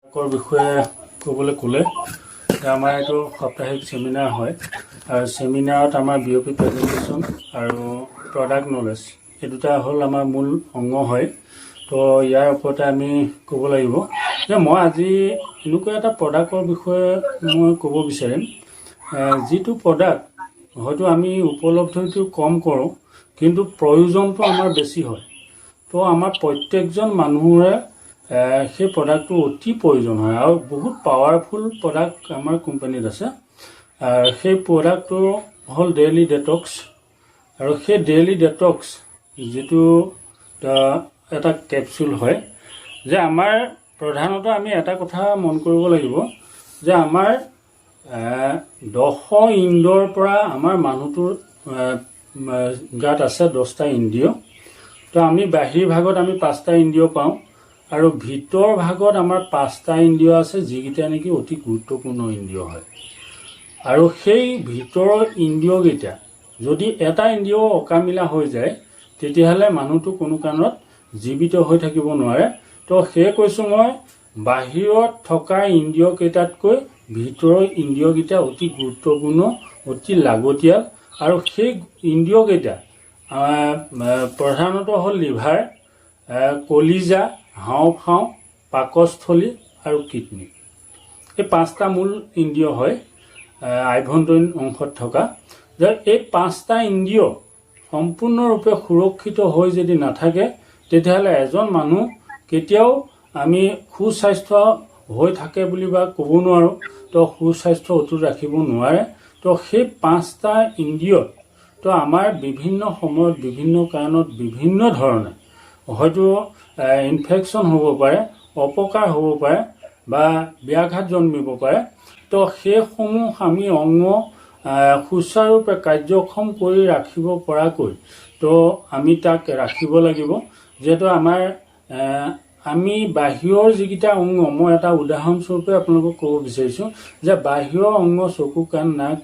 বিষয়ে ক'বলৈ ক'লে আমাৰ এইটো সাপ্তাহিক সেমিনাৰ হয় আৰু সেমিনাৰত আমাৰ বিঅপি প্ৰেজেণ্টেশ্যন আৰু প্ৰডাক্ট নলেজ এই দুটা হ'ল আমাৰ মূল অংগ হয়। তো ইয়াৰ ওপৰতে আমি ক'ব লাগিব যে মই আজি এনেকুৱা এটা প্ৰডাক্টৰ বিষয়ে মই ক'ব বিচাৰিম যিটো প্ৰডাক্ট হয়তো আমি উপলব্ধিটো কম কৰোঁ কিন্তু প্ৰয়োজনটো আমাৰ বেছি হয়। তো আমাৰ প্ৰত্যেকজন মানুহৰে সেই প্ৰডাক্টটো অতি প্ৰয়োজন হয় আৰু বহুত পাৱাৰফুল প্ৰডাক্ট আমাৰ কোম্পানীত আছে। সেই প্ৰডাক্টটো হ'ল ডেইলি ডেটক্স আৰু সেই ডেইলি ডেটক্স যিটো এটা কেপচুল হয় যে আমাৰ প্ৰধানতঃ আমি এটা কথা মন কৰিব লাগিব যে আমাৰ 10 ইন্দ্ৰিয়ৰ পৰা আমাৰ মানুহটোৰ গাত আছে 10টা ইন্দ্ৰিয়। তো আমি বাহিৰ ভাগত আমি 5টা ইন্দ্ৰিয় পাওঁ আৰু ভিতৰ ভাগত আমাৰ 5টা ইন্দ্ৰিয় আছে যিকেইটা নেকি অতি গুৰুত্বপূৰ্ণ ইন্দ্ৰিয় হয়। আৰু সেই ভিতৰৰ ইন্দ্ৰিয়কেইটা যদি এটা ইন্দ্ৰিয় অকামিলা হৈ যায় তেতিয়াহ'লে মানুহটো কোনো কাৰণত জীৱিত হৈ থাকিব নোৱাৰে। তো সেয়ে কৈছোঁ মই বাহিৰত থকা ইন্দ্ৰিয়কেইটাতকৈ ভিতৰৰ ইন্দ্ৰিয়কেইটা অতি গুৰুত্বপূৰ্ণ, অতি লাগতিয়াল। আৰু সেই ইন্দ্ৰিয়কেইটা প্ৰধানতঃ হ'ল লিভাৰ, কলিজা, হাওঁফাওঁ, পাকস্থলী আৰু কিডনী। এই 5টা মূল ইন্দ্ৰিয় হয় আভ্যন্তৰীণ অংশত থকা। যে এই 5টা ইন্দ্ৰিয় সম্পূৰ্ণৰূপে সুৰক্ষিত হৈ যদি নাথাকে তেতিয়াহ'লে এজন মানুহ কেতিয়াও আমি সুস্বাস্থ্য হৈ থাকে বুলি বা ক'ব নোৱাৰোঁ। তো সুস্বাস্থ্য অটুট ৰাখিব নোৱাৰে। তো সেই 5টা ইন্দ্ৰিয়ত তো আমাৰ বিভিন্ন সময়ত বিভিন্ন কাৰণত বিভিন্ন ধৰণে হয়তো ইনফেকশ্যন হ'ব পাৰে, অপকাৰ হ'ব পাৰে বা ব্যাঘাত জন্মিব পাৰে। তো সেইসমূহ আমি অংগ সুচাৰুৰূপে কাৰ্যক্ষম কৰি ৰাখিব পৰাকৈ তো আমি তাক ৰাখিব লাগিব। যিহেতু আমাৰ আমি বাহিৰৰ যিকেইটা অংগ, মই এটা উদাহৰণস্বৰূপে আপোনালোকক ক'ব বিচাৰিছোঁ যে বাহিৰৰ অংগ চকু, কাণ, নাক,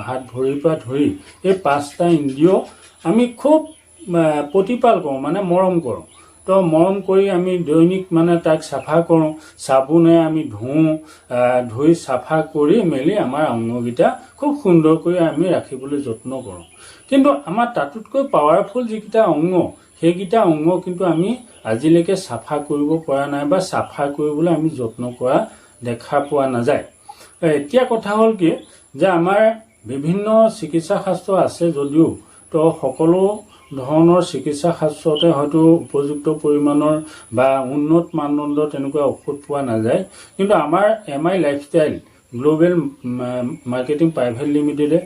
হাত, ভৰিৰ পৰা ধৰি এই 5টা ইন্দ্ৰিয় আমি খুব প্ৰতিপাল কৰোঁ, মানে মৰম কৰোঁ। তো মৰম কৰি আমি দৈনিক মানে তাক চাফা কৰোঁ, চাবোনে আমি ধুই চাফা কৰি মেলি আমাৰ অংগকেইটা খুব সুন্দৰকৈ আমি ৰাখিবলৈ যত্ন কৰোঁ। কিন্তু আমাৰ তাতোতকৈ পাৱাৰফুল যিকেইটা অংগ সেইকেইটা অংগ কিন্তু আমি আজিলৈকে চাফা কৰিব পৰা নাই বা চাফা কৰিবলৈ আমি যত্ন কৰা দেখা পোৱা নাযায়। এতিয়া কথা হ'ল কি যে আমাৰ বিভিন্ন চিকিৎসা শাস্ত্ৰ আছে যদিও তো সকলো ধৰণৰ চিকিৎসা শাস্ত্ৰতে হয়তো উপযুক্ত পৰিমাণৰ বা উন্নত মানদণ্ডৰ তেনেকুৱা ঔষধ পোৱা নাযায়। কিন্তু আমাৰ MI lifestyle global marketing private লিমিটেডে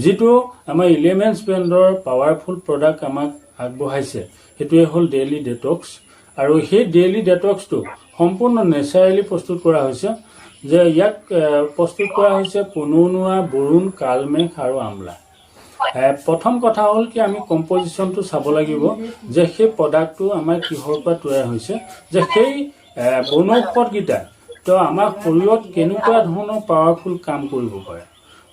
যিটো আমাৰ এলিমেণ্টছ ব্ৰেণ্ডৰ পাৱাৰফুল প্ৰডাক্ট আমাক আগবঢ়াইছে সেইটোৱে হ'ল ডেইলি ডেটক্স। আৰু সেই ডেইলি ডেটক্সটো সম্পূৰ্ণ নেচাৰেলি প্ৰস্তুত কৰা হৈছে। যে ইয়াক প্ৰস্তুত কৰা হৈছে পনৌনুৱা, বৰুণ, কালমেঘ আৰু আমলা। প্ৰথম কথা হ'ল কি আমি কম্পজিশ্যনটো চাব লাগিব যে সেই প্ৰডাক্টটো আমাৰ কিহৰ পৰা তৈয়াৰ হৈছে, যে সেই বনৌষধকেইটা তো আমাৰ শৰীৰত কেনেকুৱা ধৰণৰ পাৱাৰফুল কাম কৰিব পাৰে।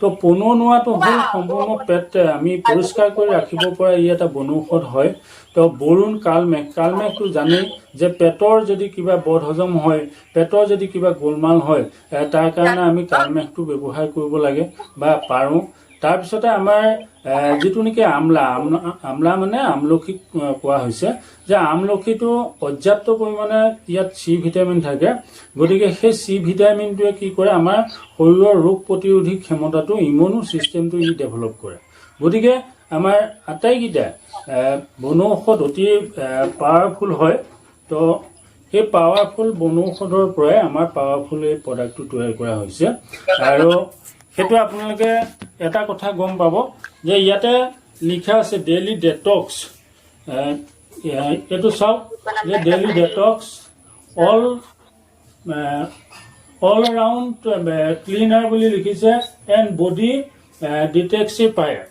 তো পনৌনুৱাটো হ'ল সম্পূৰ্ণ পেট আমি পৰিষ্কাৰ কৰি ৰাখিব পৰা ই এটা বনৌষধ হয়। তো বৰুণ, কালমেঘটো জানেই যে পেটৰ যদি কিবা বদহজম হয়, পেটৰ যদি কিবা গোলমাল হয় তাৰ কাৰণে আমি কালমেঘটো ব্যৱহাৰ কৰিব লাগে বা পাৰোঁ। তাৰপিছতে আমাৰ যিটো নেকি আমলা মানে আমলখিক কোৱা হৈছে যে আমলখিটো পৰ্যাপ্ত পৰিমাণে ইয়াত C ভিটামিন থাকে। গতিকে সেই C ভিটামিনটোৱে কি কৰে, আমাৰ শৰীৰৰ ৰোগ প্ৰতিৰোধী ক্ষমতাটো, ইমিউন ছিষ্টেমটো ই ডেভেলপ কৰে। গতিকে আমাৰ আটাইকেইটা বনৌষধ অতি পাৱাৰফুল হয়। তো সেই পাৱাৰফুল বনৌষধৰ পৰাই আমাৰ পাৱাৰফুল এই প্ৰডাক্টটো তৈয়াৰ কৰা হৈছে। আৰু সেইটো আপোনালোকে এটা কথা গম পাব যে ইয়াতে লিখা আছে ডেইলি ডেটক্স। এইটো চাওক যে daily detox all round cleaner বুলি লিখিছে এণ্ড বডি ডিটক্সিফায়াৰ।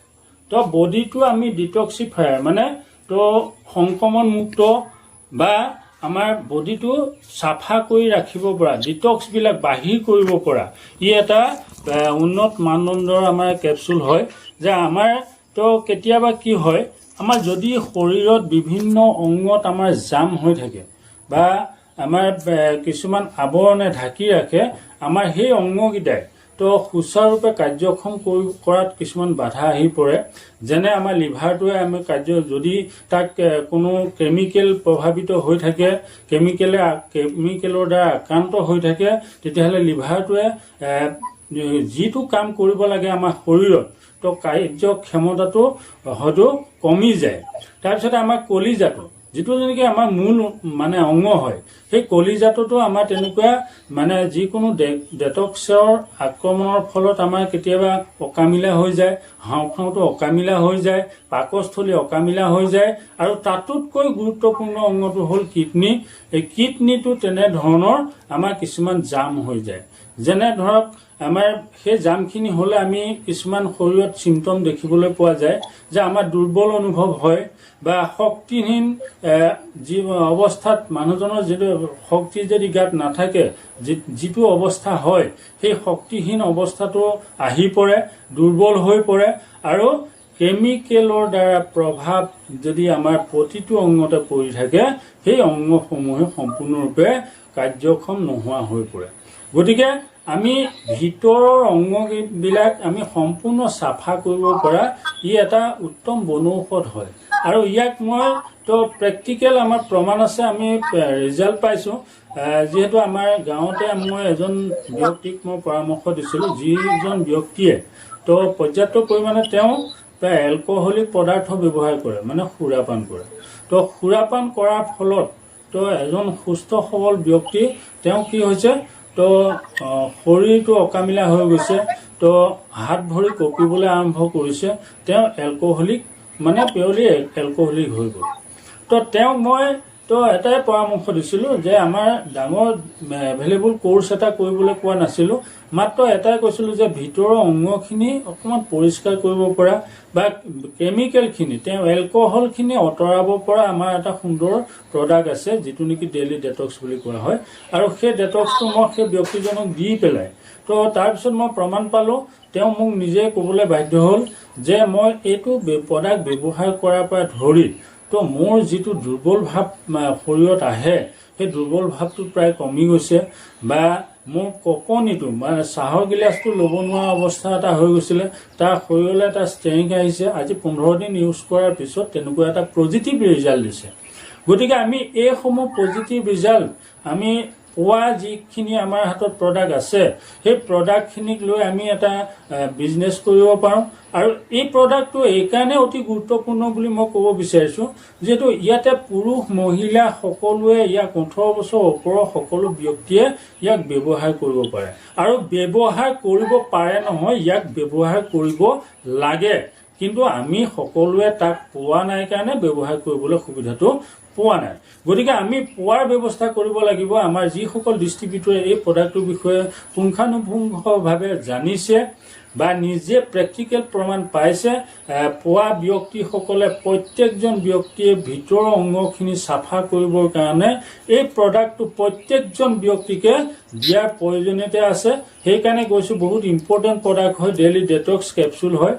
তো বডিটো আমি ডিটক্সিফায়াৰ মানে তো সংক্ৰমণমুক্ত বা আমাৰ বডিটো চাফা কৰি ৰাখিব পৰা, ডিটক্সবিলাক বাহিৰ কৰিব পৰা ই এটা উন্নত মানদণ্ডৰ আমাৰ কেপচুল হয়। যে আমাৰ তো কেতিয়াবা কি হয়, আমাৰ যদি শৰীৰত বিভিন্ন অংগত আমাৰ জাম হৈ থাকে বা আমাৰ কিছুমান আৱৰণে ঢাকি ৰাখে আমাৰ সেই অংগকেইটাই তো সুচাৰুৰূপে কাৰ্যক্ষম কৰাত কিছুমান বাধা আহি পৰে। যেনে আমাৰ লিভাৰটোৱে আমি যদি তাক কোনো কেমিকেল প্ৰভাৱিত হৈ থাকে, কেমিকেলৰ দ্বাৰা আক্ৰান্ত হৈ থাকে, তেতিয়াহ'লে লিভাৰটোৱে যিটো কাম কৰিব লাগে আমাৰ শৰীৰত তো কাৰ্যক্ষমতাটো হয়তো কমি যায়। তাৰপিছতে আমাৰ কলিজাটো, যিটো যেনেকৈ আমাৰ মূল অংগ হয়, সেই কলিজাটোতো আমাৰ তেনেকুৱা যিকোনো ডেটক্সৰ আক্ৰমণৰ ফলত আমাৰ কেতিয়াবা অকামিলা হৈ যায়, হাওঁফাওঁটো অকামিলা হৈ যায়, পাকস্থলী অকামিলা হৈ যায়, আৰু তাতোতকৈ গুৰুত্বপূৰ্ণ অংগটো হ'ল কিডনী। এই কিডনীটো তেনেধৰণৰ আমাৰ কিছুমান জাম হৈ যায়। যেনে ধৰক আমাৰ সেই জামখিনি হ'লে আমি কিছুমান শৰীৰত চিমটম দেখিবলৈ পোৱা যায় যে আমাৰ দুৰ্বল অনুভৱ হয় বা শক্তিহীন যি অৱস্থাত মানুহজনৰ যিটো শক্তি যদি গাত নাথাকে, যিটো অৱস্থা হয়, সেই শক্তিহীন অৱস্থাটো আহি পৰে, দুৰ্বল হৈ পৰে, আৰু কেমিকেলৰ দ্বাৰা প্ৰভাৱ যদি আমাৰ প্ৰতিটো অংগতে পৰি থাকে, সেই অংগসমূহে সম্পূৰ্ণৰূপে কাৰ্যক্ষম নোহোৱা হৈ পৰে। গতিকে আমি ভিতৰৰ অংগবিলাক আমি সম্পূৰ্ণ চাফা কৰিব পৰা ই এটা উত্তম বনৌষধ হয়। আৰু ইয়াক মই তো প্ৰেক্টিকেল আমাৰ প্ৰমাণ আছে, আমি ৰিজাল্ট পাইছোঁ। যিহেতু আমাৰ গাঁৱতে মই এজন ব্যক্তিক মই পৰামৰ্শ দিছিলোঁ, যিজন ব্যক্তিয়ে তো পৰ্যাপ্ত পৰিমাণে তেওঁ প্ৰায় এলকহলিক পদাৰ্থ ব্যৱহাৰ কৰে, সুৰাপান কৰে। তো সুৰাপান কৰাৰ ফলত তো এজন সুস্থ সবল ব্যক্তি তেওঁ কি হৈছে, তো শৰীৰটো অকামিলা হৈ গৈছে, তো হাত ভৰি কঁপিবলৈ আৰম্ভ কৰিছে, তেওঁ এলকহলিক পিয়ৰলি এলকহলিক হৈ গ'ল। তো তেওঁক মই তো এটাই পৰামৰ্শ দিছিলোঁ যে আমাৰ ডাঙৰ এভেইলেবল কোৰ্চ এটা কৰিবলৈ কোৱা নাছিলোঁ, মাত্ৰ এটাই কৈছিলোঁ যে ভিতৰৰ অংগখিনি অকণমান পৰিষ্কাৰ কৰিব পৰা বা কেমিকেলখিনি, তেওঁ এলকহলখিনি আঁতৰাব পৰা আমাৰ এটা সুন্দৰ প্ৰডাক্ট আছে, যিটো নেকি ডেইলি ডেটক্স বুলি কোৱা হয়। আৰু সেই ডেটক্সটো মই সেই ব্যক্তিজনক দি পেলাই তো তাৰপিছত মই প্ৰমাণ পালোঁ, তেওঁ মোক নিজে ক'বলৈ বাধ্য হ'ল যে মই এইটো প্ৰডাক্ট ব্যৱহাৰ কৰাৰ পৰা ধৰি তো মোৰ যিটো দুৰ্বল ভাৱ শৰীৰত আহে, সেই দুৰ্বল ভাৱটো প্ৰায় কমি গৈছে, বা মোৰ কঁপনিটো চাহৰ গিলাচটো ল'ব নোৱাৰা অৱস্থা এটা হৈ গৈছিলে, তাৰ শৰীৰলৈ এটা ষ্ট্ৰেংথ আহিছে। আজি 15 দিন ইউজ কৰাৰ পিছত তেনেকুৱা এটা পজিটিভ ৰিজাল্ট দিছে। গতিকে আমি এইসমূহ পজিটিভ ৰিজাল্ট আমি পোৱা যিখিনি আমাৰ হাতত প্ৰডাক্ট আছে, সেই প্ৰডাক্টখিনিক লৈ আমি এটা বিজনেছ কৰিব পাৰোঁ। আৰু এই প্ৰডাক্টটো এইকাৰণে অতি গুৰুত্বপূৰ্ণ বুলি মই ক'ব বিচাৰিছোঁ, যিহেতু ইয়াতে পুৰুষ মহিলা সকলোৱে ইয়াক 18 বছৰ ওপৰৰ সকলো ব্যক্তিয়ে ইয়াক ব্যৱহাৰ কৰিব পাৰে। আৰু ব্যৱহাৰ কৰিব পাৰে নহয়, ইয়াক ব্যৱহাৰ কৰিব লাগে, কিন্তু আমি সকলোৱে তাক পোৱা নাই কাৰণে ব্যৱহাৰ কৰিবলৈ সুবিধাটো পোৱা নাই। গতিকে আমি পোৱাৰ ব্যৱস্থা কৰিব লাগিব। আমাৰ যিসকল ডিষ্ট্ৰিবিউটৰে এই প্ৰডাক্টটোৰ বিষয়ে পুংখানুপুংখভাৱে জানিছে বা নিজে প্ৰেক্টিকেল প্ৰমাণ পাইছে, পোৱা ব্যক্তিসকলে প্ৰত্যেকজন ব্যক্তিয়ে ভিতৰৰ অংগখিনি চাফা কৰিবৰ কাৰণে এই প্ৰডাক্টটো প্ৰত্যেকজন ব্যক্তিকে দিয়াৰ প্ৰয়োজনীয়তা আছে। সেইকাৰণে কৈছোঁ, বহুত ইম্পৰ্টেণ্ট প্ৰডাক্ট হয়, ডেইলি ডেটক্স কেপচুল হয়।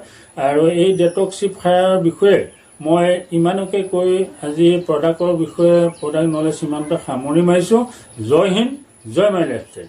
আৰু এই ডেটক্সিফায়াৰৰ বিষয়ে মই ইমানকে কৈ আজি প্ৰডাক্টৰ বিষয়ে প্ৰডাক্ট নলেজ ইমানতে সামৰি মাৰিছোঁ। জয় হিন্দ, জয় মাই লাইফষ্টাইল।